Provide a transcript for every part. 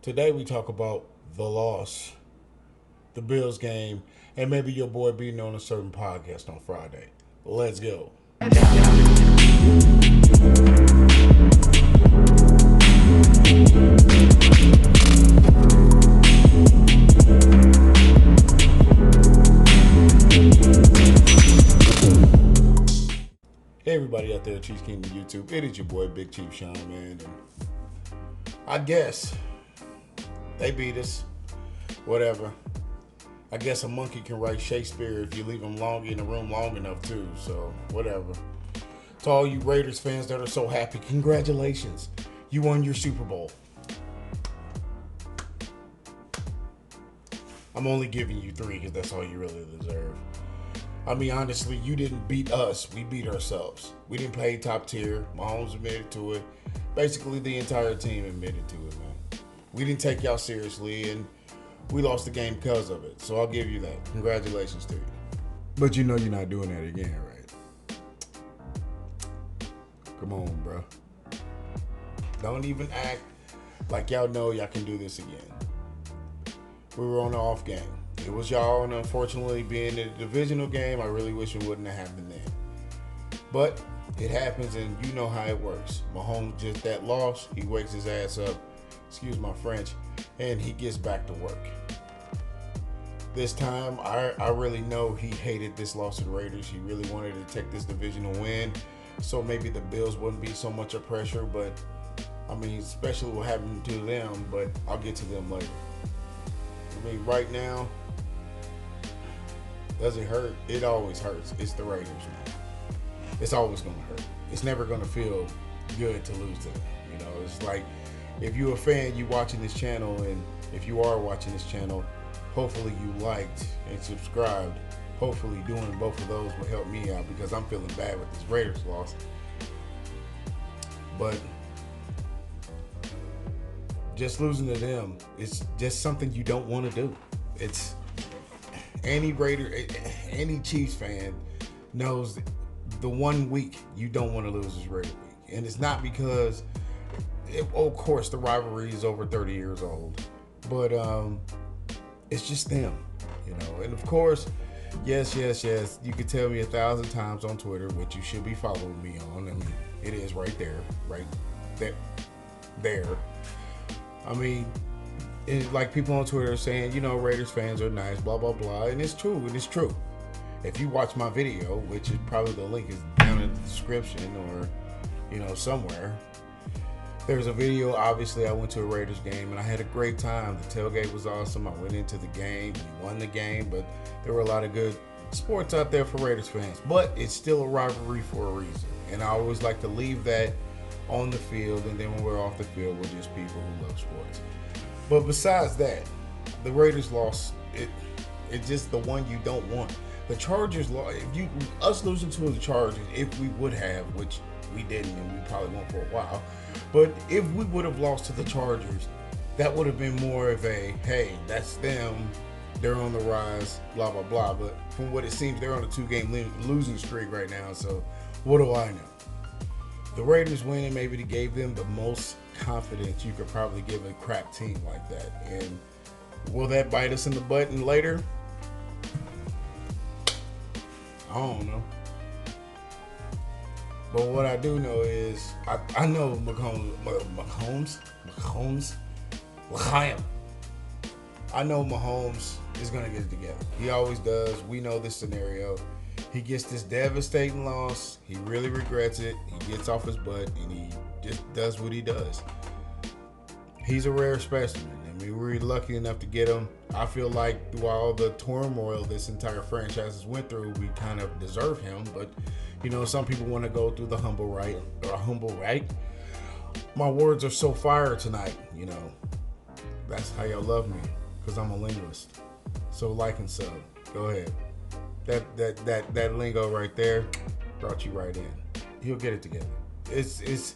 Today we talk about the loss, the Bills game, and maybe your boy being on a certain podcast on Friday. Let's go. Hey everybody out there, Chiefs Kingdom YouTube. It is your boy Big Chief Shawn, man. And I guess they beat us. Whatever. I guess a monkey can write Shakespeare if you leave him long in the room long enough too. So whatever. To all you Raiders fans that are so happy, congratulations. You won your Super Bowl. I'm only giving you 3 because that's all you really deserve. I mean, honestly, you didn't beat us. We beat ourselves. We didn't play top tier. Mahomes admitted to it. Basically, the entire team admitted to it, man. We didn't take y'all seriously, and we lost the game because of it. So I'll give you that. Congratulations to you. But you know you're not doing that again, right? Come on, bro. Don't even act like y'all know y'all can do this again. We were on the off game. It was y'all, and unfortunately, being in a divisional game, I really wish it wouldn't have happened then. But it happens, and you know how it works. Mahomes just that loss, he wakes his ass up, excuse my French, and he gets back to work. This time, I really know he hated this loss to the Raiders. He really wanted to take this divisional win, so maybe the Bills wouldn't be so much a pressure, but I mean, especially what happened to them, but I'll get to them later. I mean, right now, does it hurt? It always hurts. It's the Raiders, man. It's always going to hurt. It's never going to feel good to lose to them. You know, it's like if you're a fan, you watching this channel, and if you are watching this channel, hopefully you liked and subscribed. Hopefully doing both of those will help me out because I'm feeling bad with this Raiders loss. But just losing to them, it's just something you don't want to do. It's any Chiefs fan knows the 1 week you don't want to lose is Raider week. And it's not because, of course, the rivalry is over 30 years old. But it's just them, you know. And, of course, yes, you can tell me 1,000 times on Twitter, which you should be following me on. I mean, it is right there. I mean, like people on Twitter are saying, you know, Raiders fans are nice, blah, blah, blah. And it's true. If you watch my video, which is probably the link is down in the description or, you know, somewhere. There's a video, obviously, I went to a Raiders game and I had a great time. The tailgate was awesome. I went into the game. We won the game, but there were a lot of good sports out there for Raiders fans. But it's still a rivalry for a reason. And I always like to leave that on the field, and then when we're off the field, we're just people who love sports. But besides that, the Raiders lost. It's just the one you don't want. The Chargers lost. Us losing to the Chargers, if we would have, which we didn't, and we probably won't for a while. But if we would have lost to the Chargers, that would have been more of a, hey, that's them. They're on the rise, blah, blah, blah. But from what it seems, they're on a 2-game losing streak right now. So what do I know? The Raiders winning maybe gave them the most confidence you could probably give a crap team like that. And will that bite us in the butt later? I don't know. But what I do know is I know Mahomes. I know Mahomes is going to get it together. He always does. We know this scenario. He gets this devastating loss. He really regrets it. He gets off his butt and he just does what he does. He's a rare specimen. I mean, we're lucky enough to get him. I feel like through all the turmoil this entire franchise has went through, we kind of deserve him. But, you know, some people want to go through the humble right. My words are so fire tonight, you know. That's how y'all love me, because I'm a linguist. So like and sub. Go ahead. That lingo right there brought you right in. He'll get it together. It's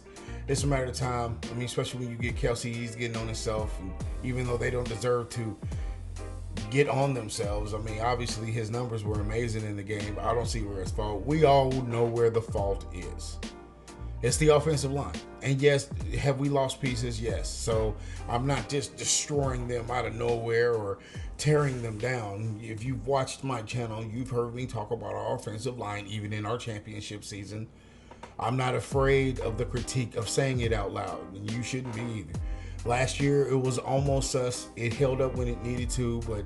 a matter of time. I mean, especially when you get Kelsey, he's getting on himself. And even though they don't deserve to get on themselves, I mean, obviously his numbers were amazing in the game. I don't see where it's fault. We all know where the fault is. It's the offensive line. And yes, have we lost pieces? Yes. So I'm not just destroying them out of nowhere or tearing them down. If you've watched my channel, you've heard me talk about our offensive line, even in our championship season. I'm not afraid of the critique of saying it out loud, and you shouldn't be either. Last year, it was almost us. It held up when it needed to, but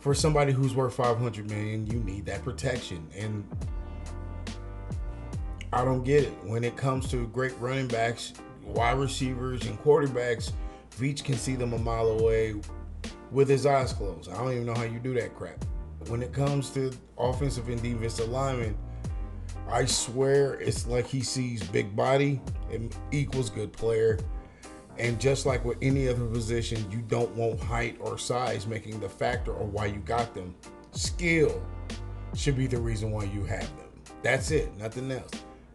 for somebody who's worth $500 million, you need that protection. And I don't get it. When it comes to great running backs, wide receivers, and quarterbacks, Veach can see them a mile away with his eyes closed. I don't even know how you do that crap. When it comes to offensive and defensive linemen, I swear it's like he sees big body equals good player. And just like with any other position, you don't want height or size making the factor or why you got them. Skill should be the reason why you have them. That's it, nothing else.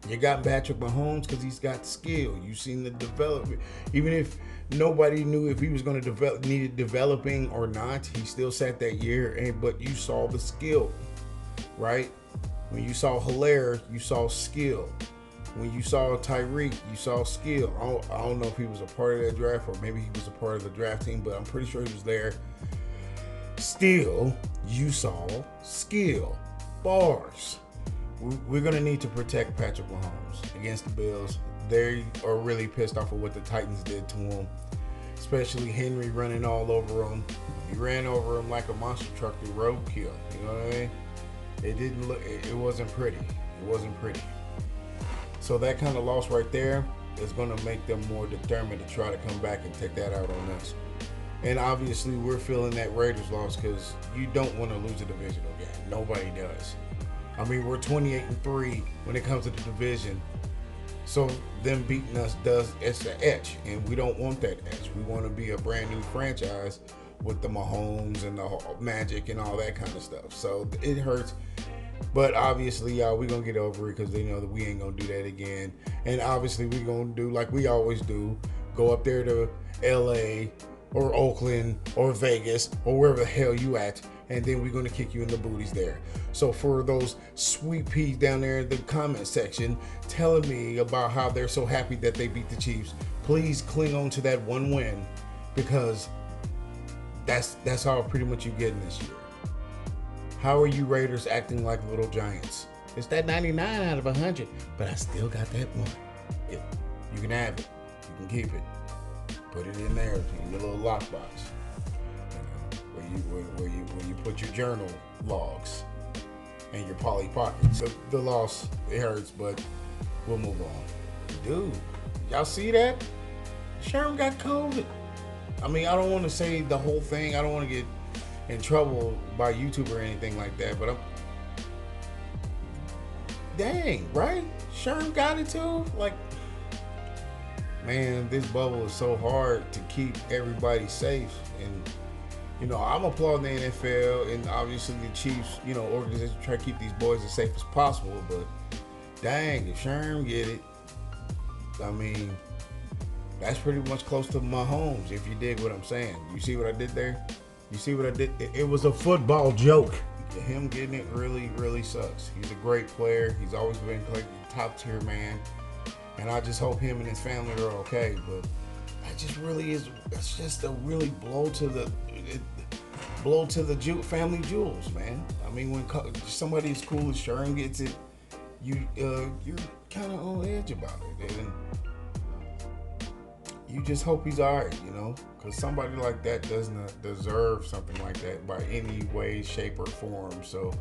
You got Patrick Mahomes because he's got skill. You've seen the development. Even if nobody knew if he was going to develop, needed developing or not, he still sat that year. But you saw the skill, right? When you saw Hilaire, you saw skill. When you saw Tyreek, you saw skill. I don't know if he was a part of that draft or maybe he was a part of the draft team, but I'm pretty sure he was there. Still, you saw skill. Bars. We're going to need to protect Patrick Mahomes against the Bills. They are really pissed off of what the Titans did to him, especially Henry running all over him. He ran over him like a monster truck to roadkill. You know what I mean? It didn't look. It wasn't pretty. It wasn't pretty. So that kind of loss right there is going to make them more determined to try to come back and take that out on us. And obviously, we're feeling that Raiders loss because you don't want to lose a divisional game. Nobody does. I mean, we're 28-3 when it comes to the division. So them beating us it's an etch, and we don't want that etch. We want to be a brand new franchise with the Mahomes and the Magic and all that kind of stuff. So it hurts. But obviously, y'all, we're going to get over it because they know that we ain't going to do that again. And obviously, we're going to do like we always do, go up there to L.A. or Oakland or Vegas or wherever the hell you at, and then we're going to kick you in the booties there. So for those sweet peas down there in the comment section telling me about how they're so happy that they beat the Chiefs, please cling on to that one win because that's all pretty much you getting this year. How are you Raiders acting like little giants? It's that 99 out of 100, but I still got that one. Yeah, you can have it. You can keep it. Put it in there in your little lockbox. Where you put your journal logs and your Polly Pockets. The loss, it hurts, but we'll move on. Dude, y'all see that? Shawn got COVID. I mean, I don't want to say the whole thing. I don't want to get in trouble by YouTube or anything like that, but dang, right? Shawn got it too? Like, man, this bubble is so hard to keep everybody safe. And, you know, I'm applauding the NFL and obviously the Chiefs, you know, organization try to keep these boys as safe as possible. But, dang, if Shawn get it, I mean, that's pretty much close to Mahomes, if you dig what I'm saying. You see what I did there? You see what I did? It was a football joke. Him getting it really, really sucks. He's a great player. He's always been like top tier man. And I just hope him and his family are okay. But that just really is, it's just a really blow to the family jewels, man. I mean, when somebody as cool as Shawn gets it, you're kind of on edge about it. And you just hope he's all right, you know, because somebody like that does not deserve something like that by any way, shape, or form. So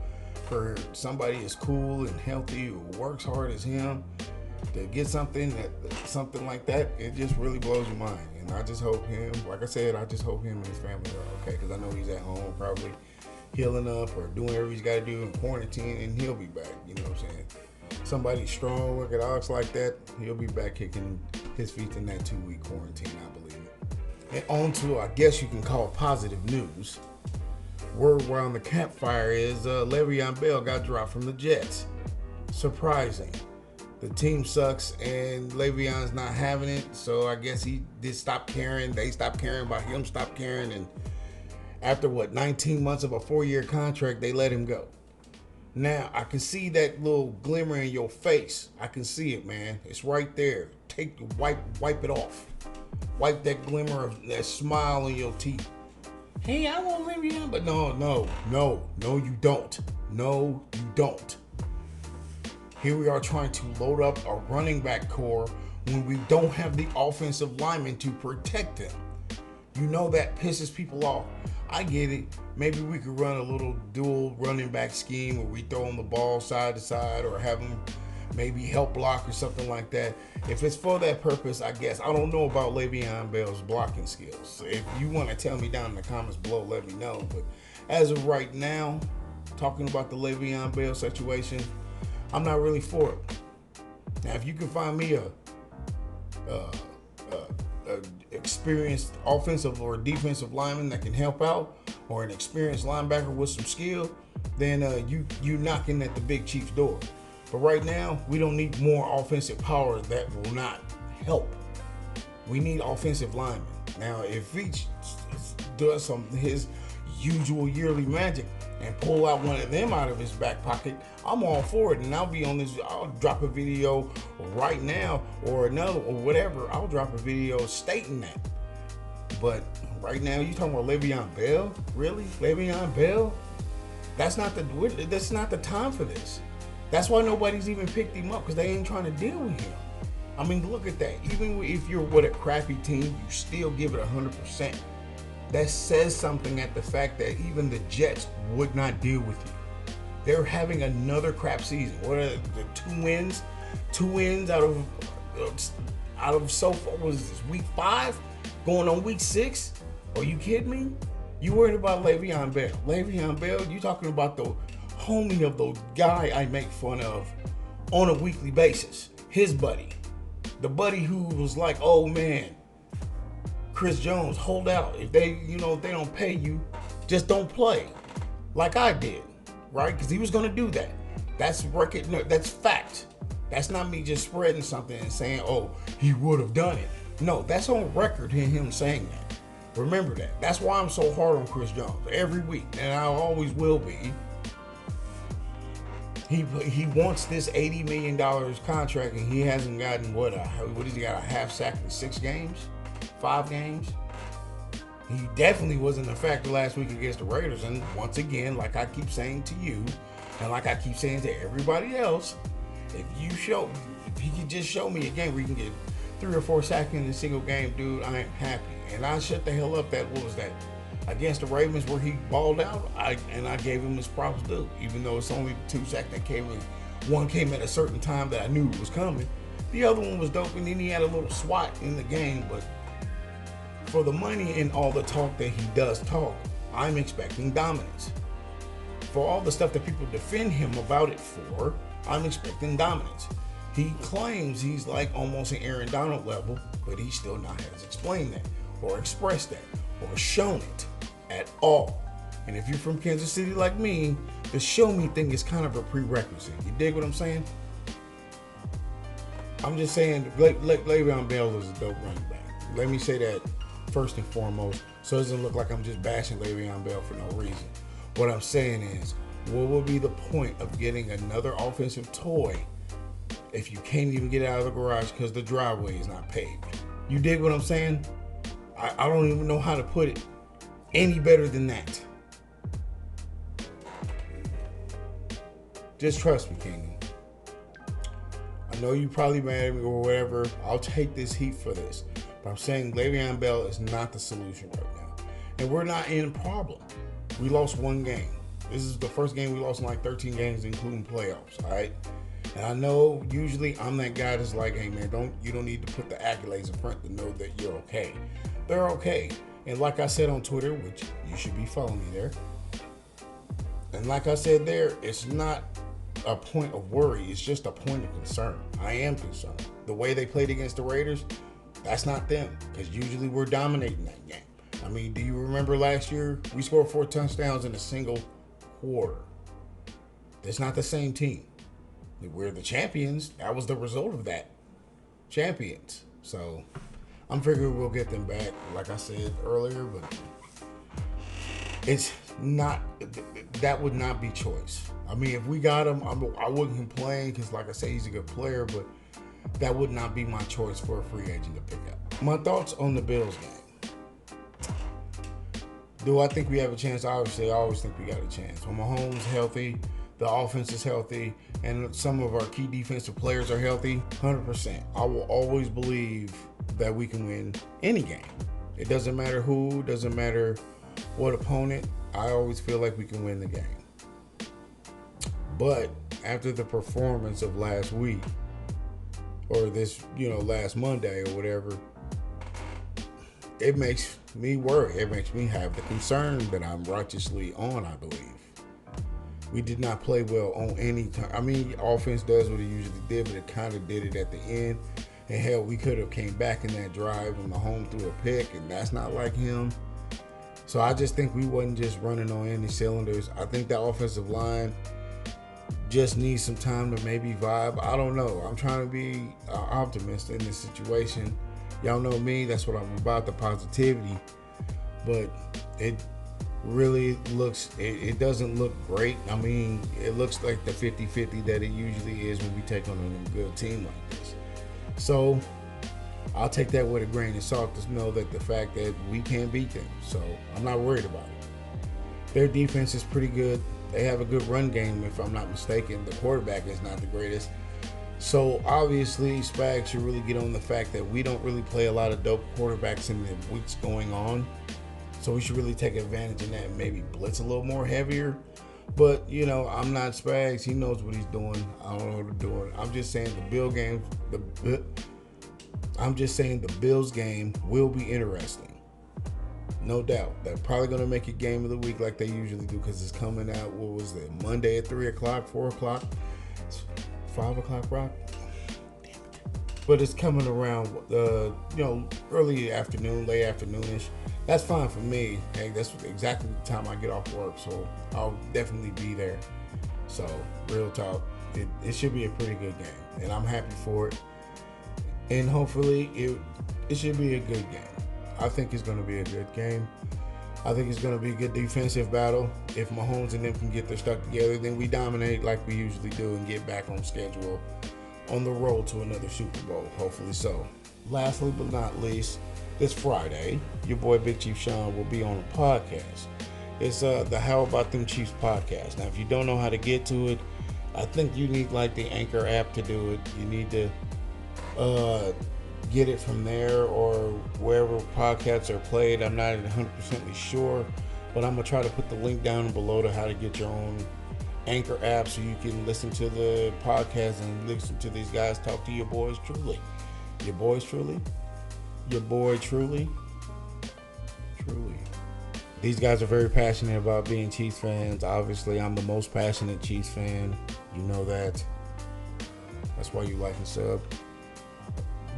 for somebody as cool and healthy who works hard as him to get something like that, it just really blows your mind. And I just hope him, like I said, I just hope him and his family are okay, because I know he's at home probably healing up or doing whatever he's got to do in quarantine, and he'll be back, you know what I'm saying? Somebody strong, orthodox like that, he'll be back kicking his feet in that 2-week quarantine, I believe. And on to, I guess you can call positive news. Word around the campfire is Le'Veon Bell got dropped from the Jets. Surprising. The team sucks and Le'Veon's not having it, so I guess he did stop caring. They stopped caring about him, stopped caring, and after 19 months of a 4-year contract, they let him go. Now I can see that little glimmer in your face. I can see it, man. It's right there. Wipe it off. Wipe that glimmer of that smile on your teeth. Hey, I want Le'Veon, but no, you don't. No, you don't. Here we are trying to load up a running back core when we don't have the offensive linemen to protect them. You know that pisses people off. I get it. Maybe we could run a little dual running back scheme where we throw them the ball side to side or have them maybe help block or something like that. If it's for that purpose, I guess. I don't know about Le'Veon Bell's blocking skills. So if you want to tell me down in the comments below, let me know. But as of right now, talking about the Le'Veon Bell situation, I'm not really for it. Now, if you can find me a experienced offensive or defensive lineman that can help out, or an experienced linebacker with some skill, then you knocking at the big chief's door. But right now, we don't need more offensive power that will not help. We need offensive linemen. Now, if he does his usual yearly magic and pull out one of them out of his back pocket, I'm all for it. And I'll drop a video right now or another or whatever. I'll drop a video stating that. But right now, you talking about Le'Veon Bell? Really? Le'Veon Bell? That's not the time for this. That's why nobody's even picked him up, because they ain't trying to deal with him. I mean, look at that. Even if you're with a crappy team, you still give it 100%. That says something at the fact that even the Jets would not deal with you. They're having another crap season. What are the 2 wins? 2 wins out of so far, was this week 5? Going on week 6? Are you kidding me? You worried about Le'Veon Bell. Le'Veon Bell, you talking about the homie of the guy I make fun of on a weekly basis. His buddy. The buddy who was like, oh man, Chris Jones, hold out. If they don't pay you, just don't play. Like I did, right? Because he was going to do that. That's record. No, that's fact. That's not me just spreading something and saying, oh, he would have done it. No, that's on record in him saying that. Remember that. That's why I'm so hard on Chris Jones every week, and I always will be. He wants this $80 million contract, and he hasn't gotten what has he got, a half sack in 6 games? 5 games? He definitely wasn't a factor last week against the Raiders. And once again, like I keep saying to you, and like I keep saying to everybody else, if he could just show me a game where he can get 3 or 4 sacks in a single game, dude, I ain't happy. And I shut the hell up what was that? Against the Ravens where he balled out, I gave him his props due, even though it's only 2 sacks that came in. One came at a certain time that I knew was coming. The other one was dope, and then he had a little swat in the game. But for the money and all the talk that he does talk, I'm expecting dominance. For all the stuff that people defend him about it for, I'm expecting dominance. He claims he's like almost an Aaron Donald level, but he still not has explained that, or expressed that, or shown it at all. And if you're from Kansas City like me, the show me thing is kind of a prerequisite. You dig what I'm saying? I'm just saying Le'Veon Bell is a dope running back. Let me say that first and foremost, so it doesn't look like I'm just bashing Le'Veon Bell for no reason. What I'm saying is, what would be the point of getting another offensive toy if you can't even get out of the garage because the driveway is not paved? You dig what I'm saying? I don't even know how to put it any better than that. Just trust me, Kingdom. I know you probably mad at me or whatever. I'll take this heat for this. But I'm saying Le'Veon Bell is not the solution right now. And we're not in a problem. We lost 1 game. This is the first game we lost in like 13 games, including playoffs, all right? And I know usually I'm that guy that's like, hey man, you don't need to put the accolades in front to know that you're okay. They're okay. And like I said on Twitter, which you should be following me there. And like I said there, it's not a point of worry. It's just a point of concern. I am concerned. The way they played against the Raiders, that's not them. Because usually we're dominating that game. I mean, do you remember last year? We scored 4 touchdowns in a single quarter. That's not the same team. We're the champions. That was the result of that. Champions. So I'm figuring we'll get them back, like I said earlier, but it's not that would not be choice. I mean, if we got him, I wouldn't complain because, like I say, he's a good player, but that would not be my choice for a free agent to pick up. My thoughts on the Bills game. Do I think we have a chance? Obviously, I always think we got a chance. When Mahomes is healthy, the offense is healthy, and some of our key defensive players are healthy, 100%. I will always believe that we can win any game. It doesn't matter who, doesn't matter what opponent. I always feel like we can win the game. But after the performance of last week, or this, last Monday or whatever, it makes me worry. It makes me have the concern that I'm righteously on, I believe. We did not play well on any time. I mean, offense does what it usually did, but it kind of did it at the end. And hell, we could have came back in that drive and Mahomes threw a pick, and that's not like him. So I just think we wasn't just running on any cylinders. I think the offensive line just needs some time to maybe vibe. I don't know. I'm trying to be optimist in this situation. Y'all know me. That's what I'm about, the positivity. But it really looks, it doesn't look great. I mean, it looks like the 50-50 that it usually is when we take on a good team like this. So I'll take that with a grain of salt to know that the fact that we can't beat them. So I'm not worried about it. Their defense is pretty good. They have a good run game, if I'm not mistaken. The quarterback is not the greatest. So obviously, Spags should really get on the fact that we don't really play a lot of dope quarterbacks in the weeks going on. So we should really take advantage of that and maybe blitz a little more heavier. But, I'm not Spags. He knows what he's doing. I don't know what he's doing. I'm just saying the Bills game will be interesting. No doubt. They're probably going to make it game of the week like they usually do because it's coming out, what was it, Monday at 3 o'clock, 4 o'clock, 5 o'clock, Rock? Damn it. But it's coming around, early afternoon, late afternoonish. That's fine for me. Hey, that's exactly the time I get off work, so I'll definitely be there. So, real talk, it should be a pretty good game, and I'm happy for it. And hopefully, it should be a good game. I think it's going to be a good game. I think it's going to be a good defensive battle. If Mahomes and them can get their stuff together, then we dominate like we usually do and get back on schedule on the road to another Super Bowl. Hopefully so. Lastly but not least, this Friday, your boy Big Chief Shawn will be on a podcast. It's the How About Them Chiefs podcast. Now, if you don't know how to get to it, I think you need like the Anchor app to do it. You need to get it from there or wherever podcasts are played. I'm not 100% sure, but I'm going to try to put the link down below to how to get your own Anchor app so you can listen to the podcast and listen to these guys talk to your boys truly. Your boys truly? Your boy truly? Truly. These guys are very passionate about being Chiefs fans. Obviously, I'm the most passionate Chiefs fan. You know that. That's why you like and sub.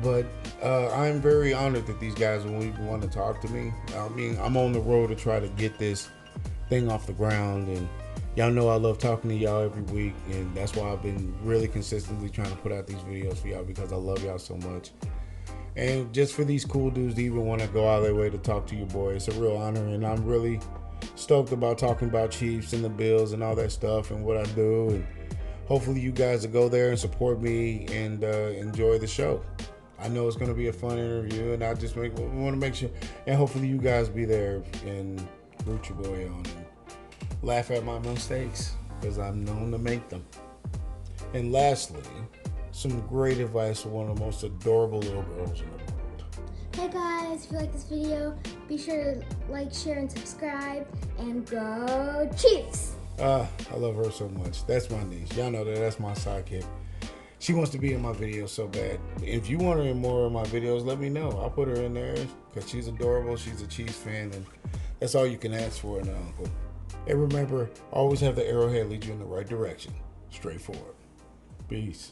But I'm very honored that these guys want to talk to me. I mean, I'm on the road to try to get this thing off the ground. And y'all know I love talking to y'all every week. And that's why I've been really consistently trying to put out these videos for y'all because I love y'all so much. And just for these cool dudes to even want to go out of their way to talk to your boy, it's a real honor. And I'm really stoked about talking about Chiefs and the Bills and all that stuff and what I do. And hopefully you guys will go there and support me and enjoy the show. I know it's going to be a fun interview, and I just want to make sure, and hopefully you guys be there and root your boy on and laugh at my mistakes because I'm known to make them. And lastly, some great advice from one of the most adorable little girls in the world. Hey guys, if you like this video, be sure to like, share, and subscribe, and go Chiefs! I love her so much. That's my niece. Y'all know that. That's my sidekick. She wants to be in my videos so bad. If you want her in more of my videos, let me know. I'll put her in there because she's adorable. She's a Chiefs fan, and that's all you can ask for in an uncle. And remember, always have the arrowhead lead you in the right direction. Straight forward. Peace.